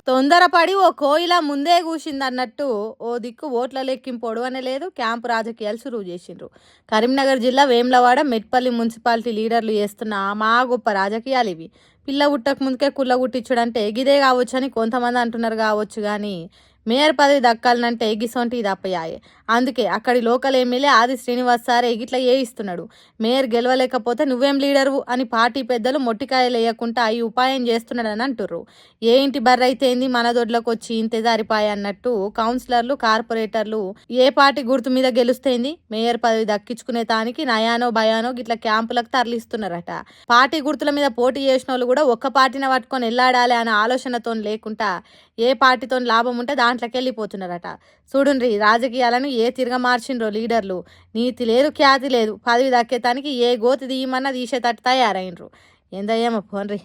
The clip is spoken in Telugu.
తొందరపడి ఓ కోయిల ముందే కూసిందన్నట్టు ఓ దిక్కు ఓట్ల లెక్కింపు ఒడవనే లేదు, క్యాంపు రాజకీయాలు సురువు చేసిండ్రు. కరీంనగర్ జిల్లా వేములవాడ మెట్పల్లి మున్సిపాలిటీ లీడర్లు చేస్తున్న మా గొప్ప రాజకీయాలు ఇవి. పిల్ల గుట్టక ముందుకే కుల్ల గుట్టించుడంటే గిదే కావచ్చు అని కొంతమంది అంటున్నారు కావచ్చు, కానీ మేయర్ పదవి దక్కాలనంటే గిసొంటి ఇది అప్పయాయే. అందుకే అక్కడి లోకల్ ఎమ్మెల్యే ఆది శ్రీనివాస్ సారే గిట్లా ఇస్తున్నాడు. మేయర్ గెలవలేకపోతే నువ్వేం లీడరు అని పార్టీ పెద్దలు మొట్టికాయలు వేయకుండా ఈ ఉపాయం చేస్తున్నాడని అంటుర్రు. ఏ ఇంటి బర్ర అయితే ఏంది మన దొడ్లకు వచ్చి ఇంతేదారిపాయ అన్నట్టు కౌన్సిలర్లు కార్పొరేటర్లు ఏ పార్టీ గుర్తు మీద గెలుస్తేంది మేయర్ పదవి దక్కించుకునే తానికి నయానో భయానో గిట్లా క్యాంపులకు తరలిస్తున్నారట. పార్టీ గుర్తుల మీద పోటీ చేసిన వాళ్ళు కూడా ఒక్క పార్టీని పట్టుకొని వెళ్ళాడాలి అనే ఆలోచనతో లేకుండా ఏ పార్టీతో లాభం ఉంటే దాంట్లోకి వెళ్ళిపోతున్నారట. చూడుండ్రి రాజకీయాలను ఏ తిరగ మార్చిండ్రో లీడర్లు. నీతి లేదు ఖ్యాతి లేదు, పదవి దక్కేతానికి ఏ గోతి తీయమన్నా తీసేటట్టు తయారైనరు. ఏందయ్యేమో పోన్రి.